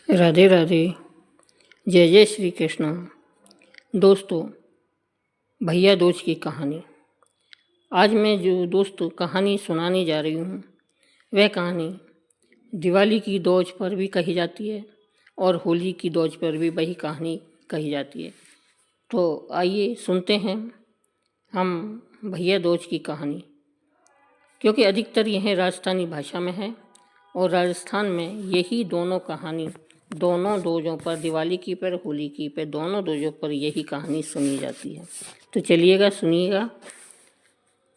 राधे राधे। जय जय श्री कृष्ण। दोस्तों, भैया दूज की कहानी। आज मैं जो दोस्तों कहानी सुनाने जा रही हूँ वह कहानी दिवाली की दौज पर भी कही जाती है और होली की दौज पर भी वही कहानी कही जाती है। तो आइए सुनते हैं हम भैया दूज की कहानी, क्योंकि अधिकतर यह राजस्थानी भाषा में है और राजस्थान में यही दोनों कहानी दोनों दोजों पर, दिवाली की पर, होली की पर, दोनों दोजों पर यही कहानी सुनी जाती है। तो चलिएगा, सुनिएगा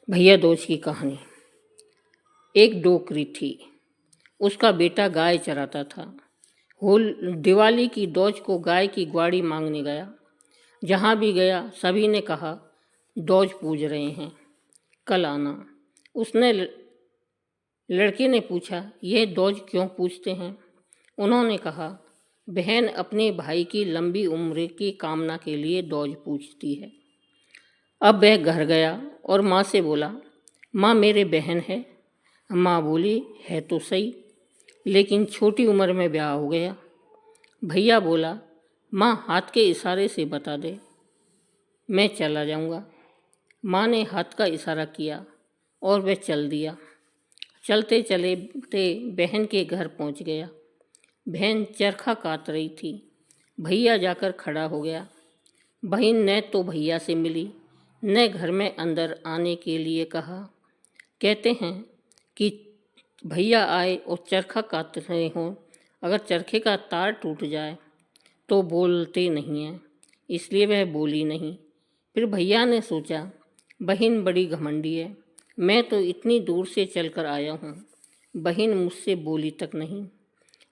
भैया दूज की कहानी। एक डोकरी थी, उसका बेटा गाय चराता था। दिवाली की दौज को गाय की ग्वाड़ी मांगने गया। जहाँ भी गया सभी ने कहा दौज पूज रहे हैं, कल आना। उसने लड़के ने पूछा, यह दौज क्यों पूछते हैं? उन्होंने कहा, बहन अपने भाई की लंबी उम्र की कामना के लिए दौज पूछती है। अब वह घर गया और माँ से बोला, माँ मेरे बहन है। माँ बोली, है तो सही, लेकिन छोटी उम्र में ब्याह हो गया। भैया बोला, माँ हाथ के इशारे से बता दे, मैं चला जाऊँगा। माँ ने हाथ का इशारा किया और वह चल दिया। चलते चलते बहन के घर पहुँच गया। बहन चरखा काट रही थी। भैया जाकर खड़ा हो गया। बहन ने तो भैया से मिली, न घर में अंदर आने के लिए कहा। कहते हैं कि भैया आए और चरखा काट रहे हों, अगर चरखे का तार टूट जाए तो बोलते नहीं हैं, इसलिए वह बोली नहीं। फिर भैया ने सोचा, बहन बड़ी घमंडी है, मैं तो इतनी दूर से चलकर आया हूँ, बहन मुझसे बोली तक नहीं।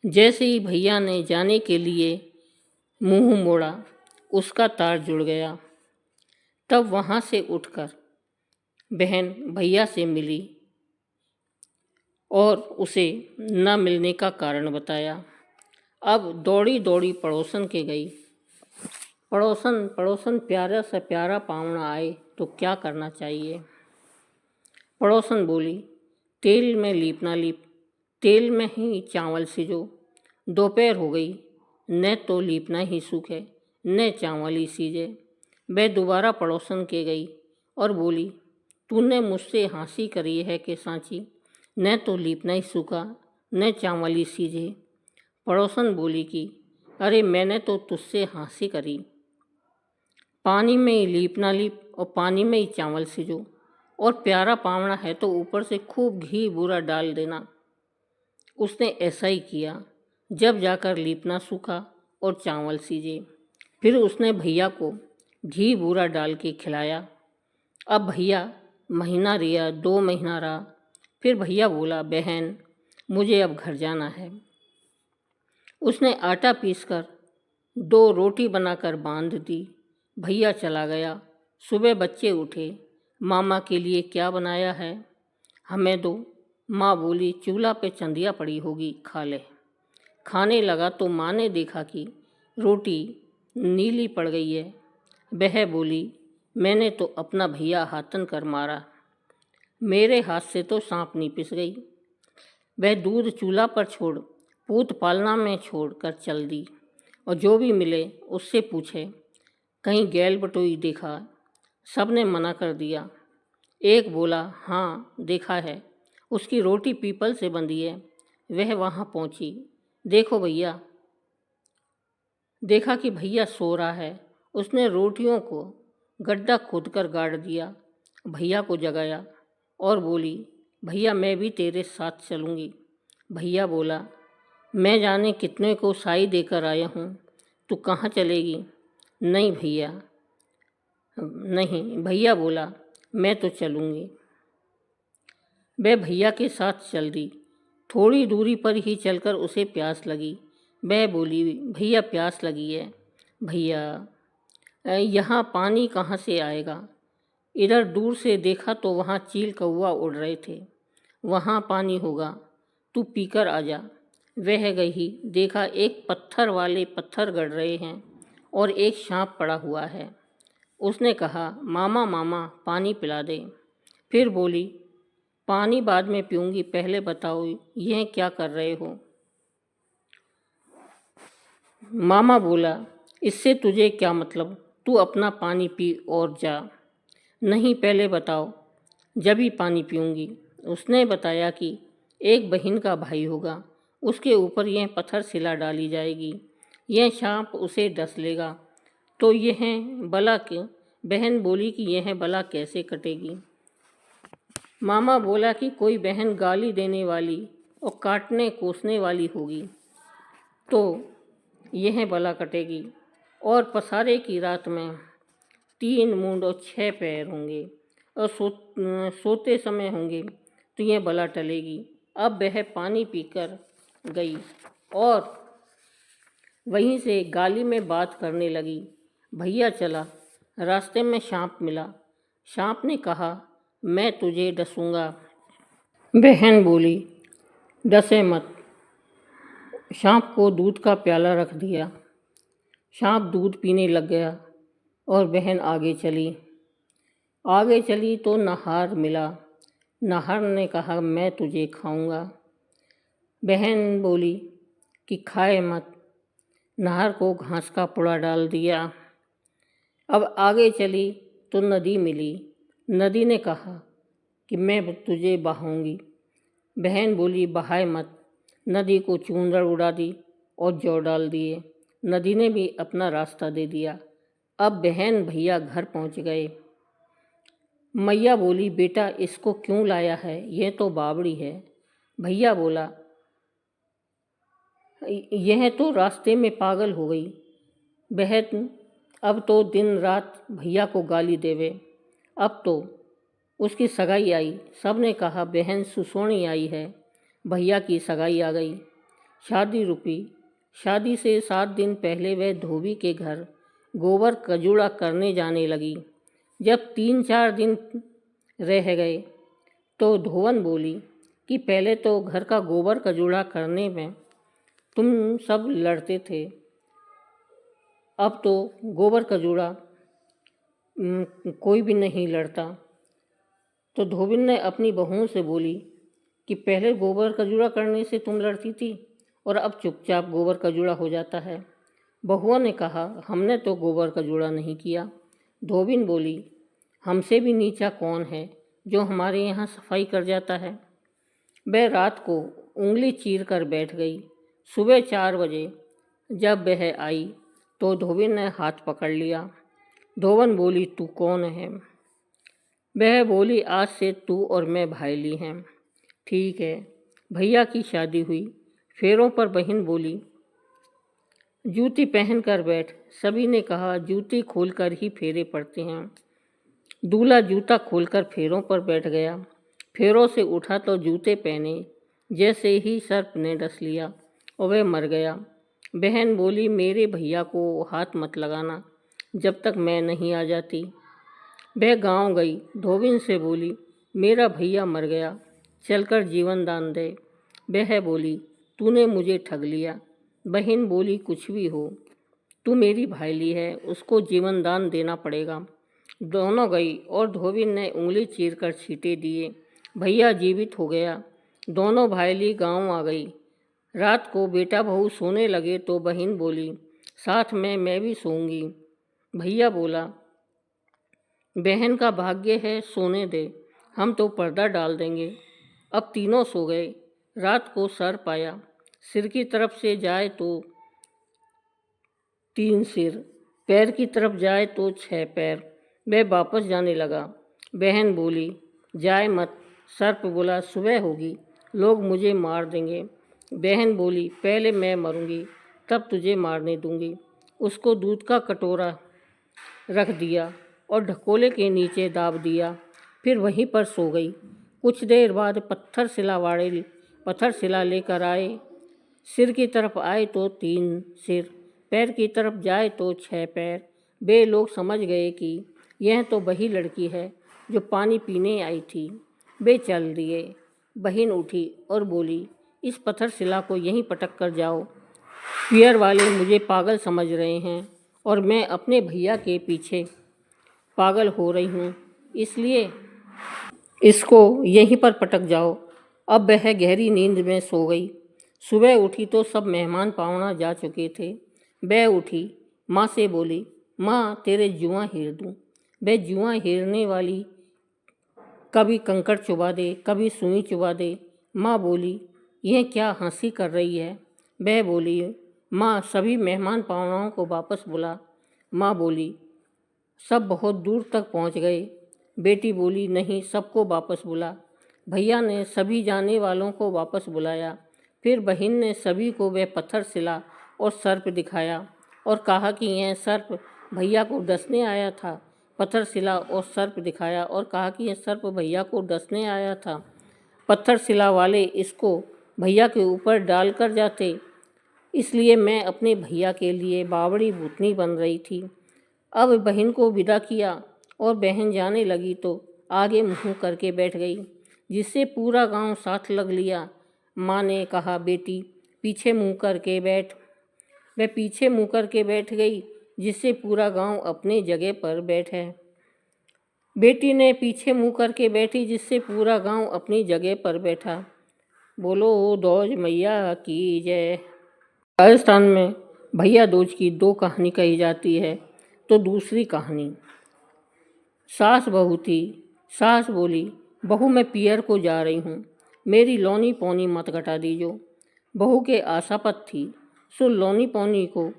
जैसे ही भैया ने जाने के लिए मुंह मोड़ा, उसका तार जुड़ गया। तब वहाँ से उठकर बहन भैया से मिली और उसे न मिलने का कारण बताया। अब दौड़ी दौड़ी पड़ोसन के गई। पड़ोसन प्यारा से प्यारा पाहुना आए तो क्या करना चाहिए? पड़ोसन बोली, तेल में लीप ना लीप, तेल में ही चावल सिजो। दोपहर हो गई, न तो लीपना ही सूखे न चावल ही सीजे। वह दोबारा पड़ोसन के गई और बोली, तूने मुझसे हंसी करी है कि सांची, न तो लीपना ही सूखा न चावल ही सीजे। पड़ोसन बोली कि अरे मैंने तो तुझसे हंसी करी, पानी में ही लीप ना लीप और पानी में ही चावल सिजो, और प्यारा पावना है तो ऊपर से खूब घी बूरा डाल देना। उसने ऐसा ही किया, जब जाकर लीपना सूखा और चावल सीजे। फिर उसने भैया को घी बूरा डाल के खिलाया। अब भैया महीना रिया, 2 महीना रहा। फिर भैया बोला, बहन मुझे अब घर जाना है। उसने आटा पीसकर 2 रोटी बनाकर बांध दी। भैया चला गया। सुबह बच्चे उठे, मामा के लिए क्या बनाया है, हमें दो। माँ बोली, चूल्हा पे चंदिया पड़ी होगी, खा ले। खाने लगा तो माँ ने देखा कि रोटी नीली पड़ गई है। वह बोली, मैंने तो अपना भैया हाथन कर मारा, मेरे हाथ से तो सांप नहीं पिस गई। वह दूध चूल्हा पर छोड़ पूत पालना में छोड़ कर चल दी और जो भी मिले उससे पूछे, कहीं गैल बटोई देखा? सब ने मना कर दिया। एक बोला, हाँ देखा है, उसकी रोटी पीपल से बंधी है। वह वहाँ पहुँची। देखा कि भैया सो रहा है। उसने रोटियों को गड्ढा खोदकर गाड़ दिया। भैया को जगाया और बोली, भैया मैं भी तेरे साथ चलूँगी। भैया बोला, मैं जाने कितने को साई देकर आया हूँ, तू कहाँ चलेगी? नहीं भैया, नहीं। भैया बोला, मैं तो चलूँगी। वह भैया के साथ चल दी। थोड़ी दूरी पर ही चलकर उसे प्यास लगी। वह बोली, भैया प्यास लगी है। भैया यहाँ पानी कहाँ से आएगा? इधर दूर से देखा तो वहाँ चील कौवा उड़ रहे थे, वहाँ पानी होगा, तू पीकर आ जा। वह गई, देखा एक पत्थर वाले पत्थर गड़ रहे हैं और एक सांप पड़ा हुआ है। उसने कहा, मामा मामा पानी पिला दे। फिर बोली, पानी बाद में पीऊँगी, पहले बताओ यह क्या कर रहे हो? मामा बोला, इससे तुझे क्या मतलब, तू अपना पानी पी और जा। नहीं, पहले बताओ, जब ही पानी पीऊँगी। उसने बताया कि एक बहन का भाई होगा, उसके ऊपर यह पत्थर शिला डाली जाएगी, यह सांप उसे डस लेगा तो यह बला के। बहन बोली कि यह बला कैसे कटेगी। मामा बोला कि कोई बहन गाली देने वाली और काटने कोसने वाली होगी तो यह बला कटेगी। और पसारे की रात में 3 मूंड और 6 पैर होंगे और सोते समय होंगे तो यह बला टलेगी। अब वह पानी पीकर गई और वहीं से गाली में बात करने लगी। भैया चला, रास्ते में सांप मिला। सांप ने कहा, मैं तुझे डसूंगा। बहन बोली, डसे मत। सांप को दूध का प्याला रख दिया। सांप दूध पीने लग गया और बहन आगे चली तो नाहर मिला। नाहर ने कहा, मैं तुझे खाऊंगा। बहन बोली कि खाए मत। नाहर को घास का पुड़ा डाल दिया। अब आगे चली तो नदी मिली। नदी ने कहा कि मैं तुझे बहाऊंगी। बहन बोली, बहाए मत। नदी को चूंदड़ उड़ा दी और जौ डाल दिए। नदी ने भी अपना रास्ता दे दिया। अब बहन भैया घर पहुंच गए। मैया बोली, बेटा इसको क्यों लाया है, यह तो बावड़ी है। भैया बोला, यह तो रास्ते में पागल हो गई। बहन अब तो दिन रात भैया को गाली देवे। अब तो उसकी सगाई आई। सब ने कहा, बहन सुसोनी आई है। भैया की सगाई आ गई। शादी रुकी। शादी से 7 दिन पहले वह धोबी के घर गोबर कजूड़ा करने जाने लगी। जब 3-4 दिन रह गए तो धोवन बोली कि पहले तो घर का गोबर कजूड़ा करने में तुम सब लड़ते थे, अब तो गोबर कजूड़ा कोई भी नहीं लड़ता। तो धोबिन ने अपनी बहुओं से बोली कि पहले गोबर कजूड़ा करने से तुम लड़ती थी और अब चुपचाप गोबर कजूड़ा हो जाता है। बहुओं ने कहा, हमने तो गोबर कजूड़ा नहीं किया। धोबिन बोली, हमसे भी नीचा कौन है जो हमारे यहाँ सफाई कर जाता है। वह रात को उंगली चीर कर बैठ गई। सुबह 4 बजे जब वह आई तो धोबिन ने हाथ पकड़ लिया। धोबन बोली, तू कौन है। वह बोली, आज से तू और मैं भाईली हैं। ठीक है। भैया की शादी हुई। फेरों पर बहन बोली, जूती पहन कर बैठ। सभी ने कहा, जूती खोलकर ही फेरे पड़ते हैं। दूल्हा जूता खोलकर फेरों पर बैठ गया। फेरों से उठा तो जूते पहने, जैसे ही सर्प ने डस लिया और वह मर गया। बहन बोली, मेरे भैया को हाथ मत लगाना जब तक मैं नहीं आ जाती। वह गांव गई। धोबिन से बोली, मेरा भैया मर गया, चलकर जीवन दान दे। वह बोली, तूने मुझे ठग लिया। बहन बोली, कुछ भी हो, तू मेरी भाईली है, उसको जीवन दान देना पड़ेगा। दोनों गई और धोबिन ने उंगली चीरकर छींटे दिए। भैया जीवित हो गया। दोनों भाईली गांव आ गई। रात को बेटा बहू सोने लगे तो बहन बोली, साथ में मैं भी सोऊंगी। भैया बोला, बहन का भाग्य है, सोने दे, हम तो पर्दा डाल देंगे। अब तीनों सो गए। रात को सर्प आया। सिर की तरफ से जाए तो 3 सिर, पैर की तरफ जाए तो 6 पैर। वह वापस जाने लगा। बहन बोली, जाए मत। सर्प बोला, सुबह होगी, लोग मुझे मार देंगे। बहन बोली, पहले मैं मरूंगी, तब तुझे मारने दूंगी। उसको दूध का कटोरा रख दिया और ढकोले के नीचे दाब दिया, फिर वहीं पर सो गई। कुछ देर बाद पत्थर शिला लेकर आए। सिर की तरफ आए तो 3 सिर, पैर की तरफ जाए तो 6 पैर। वे लोग समझ गए कि यह तो वही लड़की है जो पानी पीने आई थी। वे चल दिए। बहन उठी और बोली, इस पत्थर शिला को यहीं पटक कर जाओ। पियर वाले मुझे पागल समझ रहे हैं और मैं अपने भैया के पीछे पागल हो रही हूँ, इसलिए इसको यहीं पर पटक जाओ। अब वह गहरी नींद में सो गई। सुबह उठी तो सब मेहमान पाहुणा जा चुके थे। वह उठी, माँ से बोली, माँ तेरे जुआ हेर दूँ। वह जुआ हेरने वाली कभी कंकड़ चुबा दे, कभी सुई चुबा दे। माँ बोली, यह क्या हंसी कर रही है? वह बोली, माँ सभी मेहमान पाहुनाओं को वापस बुला। माँ बोली, सब बहुत दूर तक पहुँच गए। बेटी बोली, नहीं, सबको वापस बुला। भैया ने सभी जाने वालों को वापस बुलाया। फिर बहन ने सभी को वह पत्थर शिला और सर्प दिखाया और कहा कि यह सर्प भैया को डसने आया था। पत्थर शिला और सर्प दिखाया और कहा कि यह सर्प भैया को डसने आया था। पत्थर शिला वाले इसको भैया के ऊपर डाल कर जाते, इसलिए मैं अपने भैया के लिए बावड़ी भूतनी बन रही थी। अब बहन को विदा किया और बहन जाने लगी तो आगे मुँह करके बैठ गई, जिससे पूरा गांव साथ लग लिया। माँ ने कहा, बेटी पीछे मुँह करके बैठ। वह पीछे मुँह करके बैठ गई, जिससे पूरा गांव अपने जगह पर बैठे। बेटी ने पीछे मुँह करके बैठी, जिससे पूरा गांव अपनी जगह पर बैठा। बोलो दौज मैया की जय। राजस्थान में भैया दूज की दो कहानी कही जाती है। तो दूसरी कहानी, सास बहू थी। सास बोली, बहू मैं पियर को जा रही हूँ, मेरी लौनी पौनी मत घटा दीजो। बहू के आशापत थी, सो लौनी पौनी को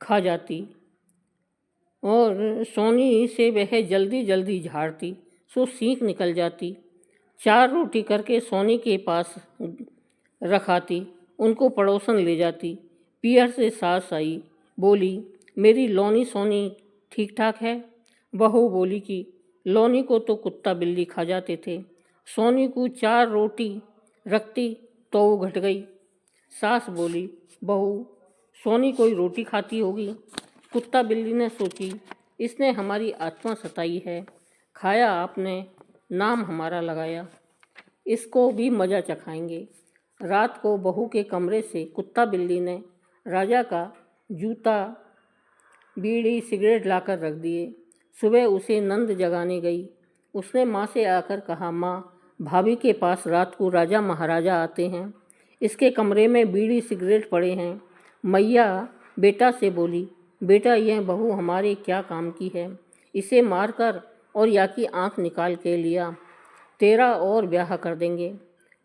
खा जाती और सोनी से वह जल्दी जल्दी झाड़ती, सो सींक निकल जाती। 4 रोटी करके सोनी के पास रखाती, उनको पड़ोसन ले जाती। पियर से सास आई, बोली, मेरी लौनी सोनी ठीक ठाक है? बहू बोली कि लौनी को तो कुत्ता बिल्ली खा जाते थे। सोनी को 4 रोटी रखती तो वो घट गई। सास बोली, बहू सोनी कोई रोटी खाती होगी। कुत्ता बिल्ली ने सोची, इसने हमारी आत्मा सताई है, खाया आपने, नाम हमारा लगाया, इसको भी मज़ा चखाएंगे। रात को बहू के कमरे से कुत्ता बिल्ली ने राजा का जूता, बीड़ी, सिगरेट लाकर रख दिए। सुबह उसे नंद जगाने गई। उसने माँ से आकर कहा, माँ भाभी के पास रात को राजा महाराजा आते हैं, इसके कमरे में बीड़ी सिगरेट पड़े हैं। मैया बेटा से बोली, बेटा यह बहू हमारे क्या काम की है, इसे मारकर और या की आँख निकाल के लिया, तेरा और ब्याह कर देंगे।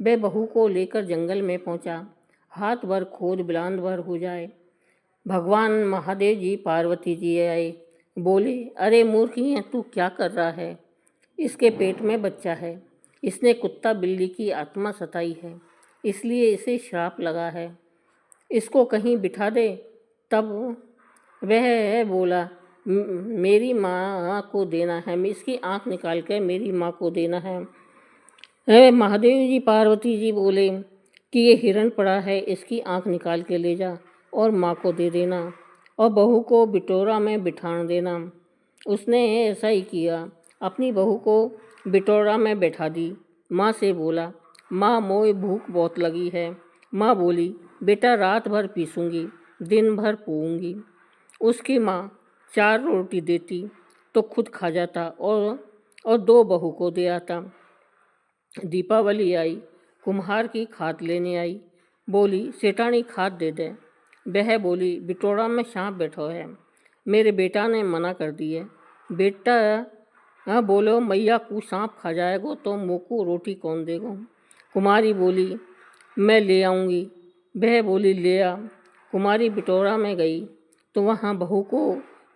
वह बहू को लेकर जंगल में पहुंचा। हाथ भर खोज बिलांद भर हो जाए। भगवान महादेव जी पार्वती जी आए, बोले, अरे मूर्ख है, तू क्या कर रहा है? इसके पेट में बच्चा है, इसने कुत्ता बिल्ली की आत्मा सताई है, इसलिए इसे श्राप लगा है, इसको कहीं बिठा दे। तब वह बोला, मेरी माँ को देना है, इसकी आँख निकाल कर मेरी माँ को देना है। महादेव जी पार्वती जी बोले कि ये हिरण पड़ा है, इसकी आँख निकाल के ले जा और माँ को दे देना और बहू को बिटोरा में बिठान देना। उसने ऐसा ही किया, अपनी बहू को बिटोरा में बैठा दी। माँ से बोला, माँ मोए भूख बहुत लगी है। माँ बोली, बेटा रात भर पीसूंगी, दिन भर पोऊंगी। उसकी माँ 4 रोटी देती तो खुद खा जाता और 2 बहू को दे आता। दीपावली आई, कुम्हार की खाद लेने आई, बोली, सेठानी खाद दे दे। वह बोली, बिटोरा में सांप बैठो है, मेरे बेटा ने मना कर दिए। बेटा हाँ बोलो, मैया को सांप खा जाएगो तो मोको रोटी कौन देगो? कुमारी बोली, मैं ले आऊँगी। वह बोली, ले आ। कुमारी बिटोरा में गई तो वहाँ बहू को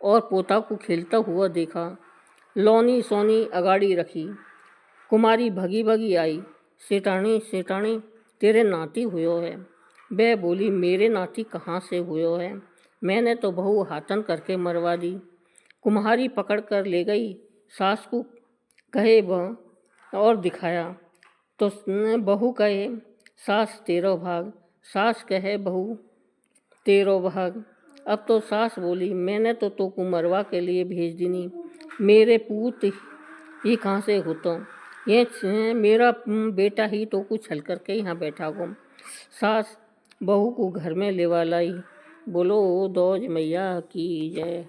और पोता को खेलता हुआ देखा। लौनी सोनी अगाड़ी रखी। कुमारी भगी भगी आई, सेठानी सेठानी तेरे नाती हुयो है। वह बोली, मेरे नाती कहाँ से हुयो है, मैंने तो बहू हाथन करके मरवा दी। कुम्हारी पकड़ कर ले गई। सास को कहे वह और दिखाया तो बहू कहे, सास तेरो भाग, सास कहे बहू तेरो भाग। अब तो सास बोली, मैंने तो को मरवा के लिए भेज दीनी, मेरे पूत ये कहाँ से होता, ये मेरा बेटा ही तो कुछ छल करके यहाँ बैठा गो। सास बहू को घर में लेवा लाई। बोलो दौज मैया की जय।